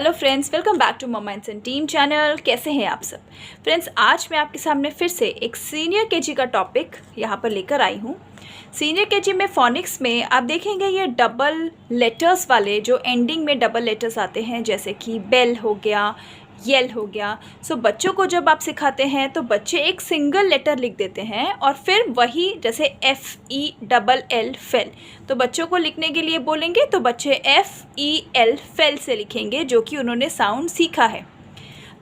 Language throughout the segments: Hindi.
Hello friends, welcome back to mumma and son team channel. कैसे हैं आप सब फ्रेंड्स? आज मैं आपके सामने फिर से एक सीनियर केजी का टॉपिक यहाँ पर लेकर आई हूँ। सीनियर केजी में फोनिक्स में आप देखेंगे ये डबल लेटर्स वाले जो एंडिंग में डबल लेटर्स आते हैं, जैसे कि बेल हो गया, यल हो गया। सो बच्चों को जब आप सिखाते हैं तो बच्चे एक सिंगल लेटर लिख देते हैं और फिर वही जैसे FELL फेल, तो बच्चों को लिखने के लिए बोलेंगे तो बच्चे FEL फेल से लिखेंगे, जो कि उन्होंने साउंड सीखा है।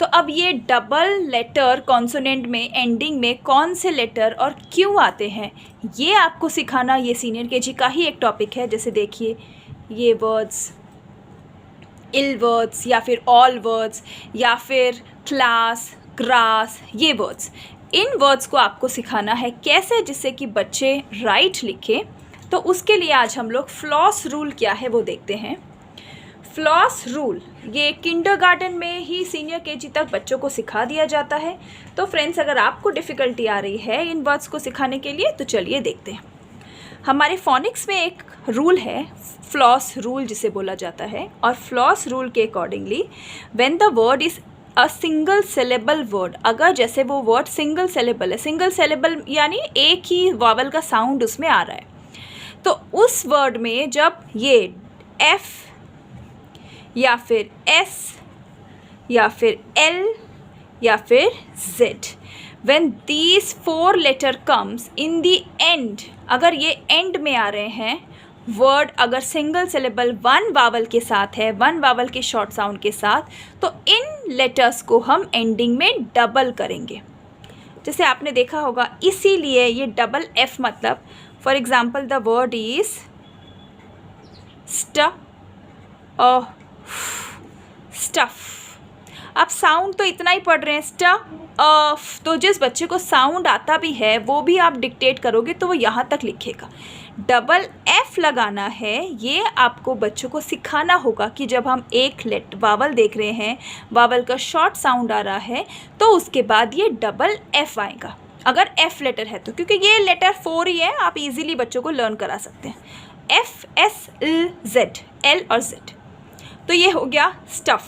तो अब ये डबल लेटर कॉन्सोनेंट में एंडिंग में कौन से लेटर और क्यों आते हैं, ये आपको सिखाना ये सीनियर केजी का ही एक टॉपिक है। जैसे देखिए ये वर्ड्स, इल वर्ड्स या फिर ऑल वर्ड्स या फिर क्लास, ग्रास, ये वर्ड्स, इन वर्ड्स को आपको सिखाना है कैसे, जिससे कि बच्चे राइट लिखें। तो उसके लिए आज हम लोग फ्लॉस रूल क्या है वो देखते हैं। फ्लॉस रूल ये किंडरगार्टन में ही सीनियर केजी तक बच्चों को सिखा दिया जाता है। तो फ्रेंड्स, अगर आपको डिफ़िकल्टी आ रही है इन वर्ड्स को सिखाने के लिए तो चलिए देखते हैं। हमारे फोनिक्स में एक रूल है, फ्लॉस रूल जिसे बोला जाता है। और फ्लॉस रूल के accordingly when the word is a single syllable word, अगर जैसे वो वर्ड सिंगल सिलेबल है, सिंगल सिलेबल यानी एक ही वावल का साउंड उसमें आ रहा है, तो उस वर्ड में जब ये F या फिर S या फिर L या फिर Z, when these four letter comes in the end, अगर ये एंड में आ रहे हैं वर्ड, अगर सिंगल सिलेबल वन वावल के साथ है, वन वावल के शॉर्ट साउंड के साथ, तो इन लेटर्स को हम एंडिंग में डबल करेंगे। जैसे आपने देखा होगा, इसीलिए ये डबल F मतलब, for example the word is stuff. आप साउंड तो इतना ही पढ़ रहे हैं स्टफ, तो जिस बच्चे को साउंड आता भी है वो भी आप डिक्टेट करोगे तो वो यहाँ तक लिखेगा। डबल F लगाना है, ये आपको बच्चों को सिखाना होगा कि जब हम एक वावल देख रहे हैं, वावल का शॉर्ट साउंड आ रहा है, तो उसके बाद ये डबल F आएगा अगर F लेटर है तो, क्योंकि ये लेटर 4 ही है, आप इजीली बच्चों को लर्न करा सकते हैं। F S L Z, L और Z। तो ये हो गया स्टफ।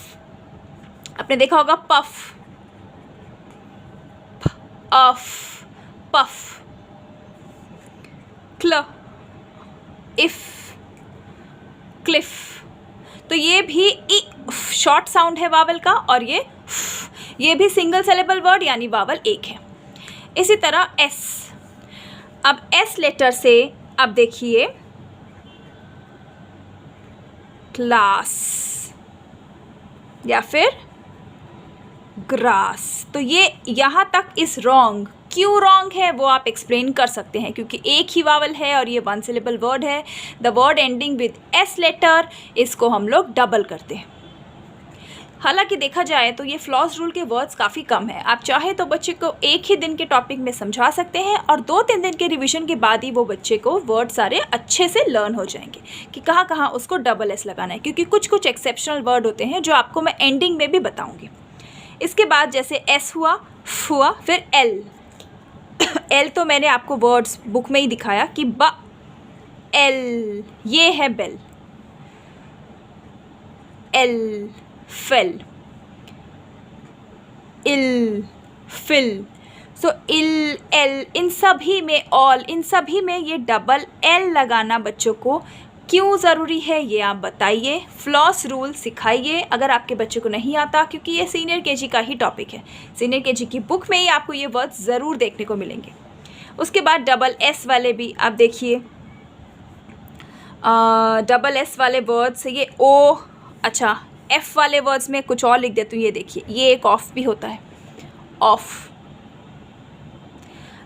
आपने देखा होगा पफ, अफ, पफ, क्ल, इफ, क्लिफ। तो ये भी शॉर्ट साउंड है वावल का, और ये भी सिंगल सिलेबल वर्ड यानी वावल एक है। इसी तरह S, अब S लेटर से अब देखिए क्लास या फिर ग्रास, तो ये यहाँ तक इस रॉन्ग। क्यों रॉन्ग है वो आप एक्सप्लेन कर सकते हैं, क्योंकि एक ही वावल है और ये वन सिलेबल वर्ड है। The word ending with S letter, इसको हम लोग डबल करते हैं। हालांकि देखा जाए तो ये फ्लॉस रूल के वर्ड्स काफ़ी कम है। आप चाहे तो बच्चे को एक ही दिन के टॉपिक में समझा सकते हैं और 2-3 दिन के रिवीजन के बाद ही वो बच्चे को वर्ड सारे अच्छे से लर्न हो जाएंगे कि कहाँ कहाँ उसको डबल S लगाना है, क्योंकि कुछ कुछ एक्सेप्शनल वर्ड होते हैं जो आपको मैं एंडिंग में भी बताऊँगी। इसके बाद जैसे S हुआ, F हुआ, फिर L। L तो मैंने आपको वर्ड्स बुक में ही दिखाया कि L, ये है बेल, L फेल, इल, फिल। सो इल, एल, इन सभी में, ऑल, इन सभी में ये डबल L लगाना बच्चों को क्यों ज़रूरी है ये आप बताइए। फ्लॉस रूल सिखाइए अगर आपके बच्चे को नहीं आता, क्योंकि ये सीनियर केजी का ही टॉपिक है। सीनियर केजी की बुक में ही आपको ये वर्ड्स ज़रूर देखने को मिलेंगे। उसके बाद डबल S वाले भी आप देखिए, डबल S वाले वर्ड्स ये ओ, अच्छा F वाले वर्ड्स में कुछ और लिख देती हूँ, ये देखिए ये एक ऑफ भी होता है, ऑफ।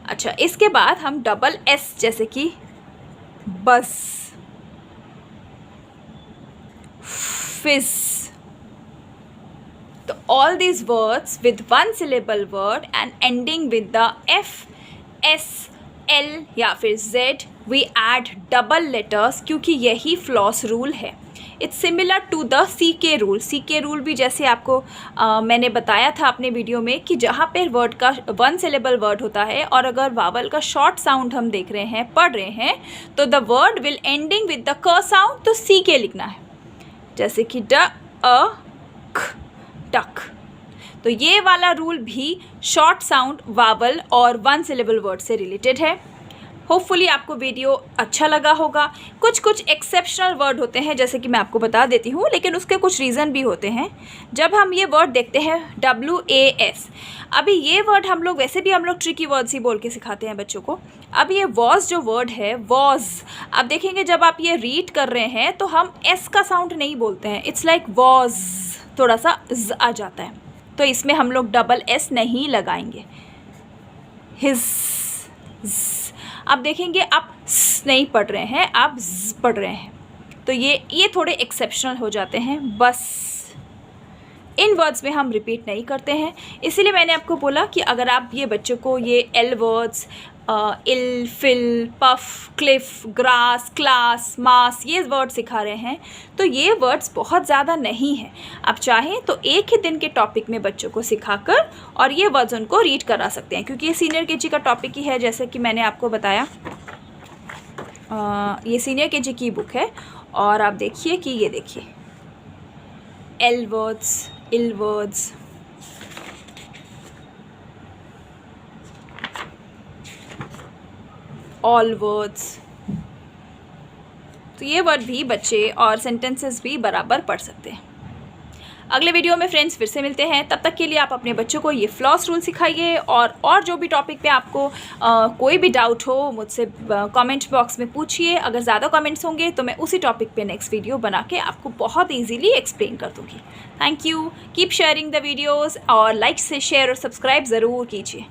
अच्छा, इसके बाद हम डबल S जैसे कि बस, फिज। तो all these words with one syllable word and ending with the F, S, L या फिर Z, we add double letters, क्योंकि यही फ्लॉस रूल है। It's similar to the CK rule. CK rule भी जैसे आपको मैंने बताया था अपने वीडियो में कि जहाँ पर वर्ड का वन सिलेबल वर्ड होता है और अगर वावल का शॉर्ट साउंड हम देख रहे हैं, पढ़ रहे हैं, तो the word will ending with the क साउंड, तो CK लिखना है। जैसे कि ड, अ, ख, डक। तो ये वाला रूल भी शॉर्ट साउंड, वावल और वन सिलेबल वर्ड से रिलेटेड है। होपफुली आपको वीडियो अच्छा लगा होगा। कुछ कुछ एक्सेप्शनल वर्ड होते हैं, जैसे कि मैं आपको बता देती हूँ, लेकिन उसके कुछ रीज़न भी होते हैं। जब हम ये वर्ड देखते हैं WAS, अभी ये वर्ड हम लोग वैसे भी हम लोग ट्रिकी वर्ड्स ही बोल के सिखाते हैं बच्चों को। अब ये वॉज जो वर्ड है, वॉज, आप देखेंगे जब आप ये रीड कर रहे हैं तो हम एस का साउंड नहीं बोलते हैं, इट्स लाइक वॉज, थोड़ा सा ज आ जाता है, तो इसमें हम लोग डबल एस नहीं लगाएंगे। हिज, आप देखेंगे आप स नहीं पढ़ रहे हैं, आप ज पढ़ रहे हैं, तो ये थोड़े एक्सेप्शनल हो जाते हैं। बस इन वर्ड्स में हम रिपीट नहीं करते हैं, इसीलिए मैंने आपको बोला कि अगर आप ये बच्चों को ये L words, ill, fill, puff, cliff, grass, class, mass, ये वर्ड सिखा रहे हैं, तो ये वर्ड्स बहुत ज़्यादा नहीं हैं। आप चाहें तो एक ही दिन के टॉपिक में बच्चों को सिखाकर और ये वर्ड्स उनको रीड करा सकते हैं, क्योंकि ये सीनियर केजी का टॉपिक ही है, जैसे कि मैंने आपको बताया। ये सीनियर केजी की बुक है, और आप देखिए कि ये देखिए एल वर्ड्स, इल वर्ड्स, ऑल वर्ड्स, तो ये वर्ड भी बच्चे और सेंटेंसेस भी बराबर पढ़ सकते हैं। अगले वीडियो में फ्रेंड्स फिर से मिलते हैं, तब तक के लिए आप अपने बच्चों को ये फ्लॉस रूल सिखाइए, और जो भी टॉपिक पे आपको कोई भी डाउट हो मुझसे कमेंट बॉक्स में पूछिए। अगर ज़्यादा कमेंट्स होंगे तो मैं उसी टॉपिक पे नेक्स्ट वीडियो बना के आपको बहुत ईजीली एक्सप्लेन कर दूँगी। Thank you, keep sharing the videos, और लाइक से शेयर और सब्सक्राइब ज़रूर कीजिए।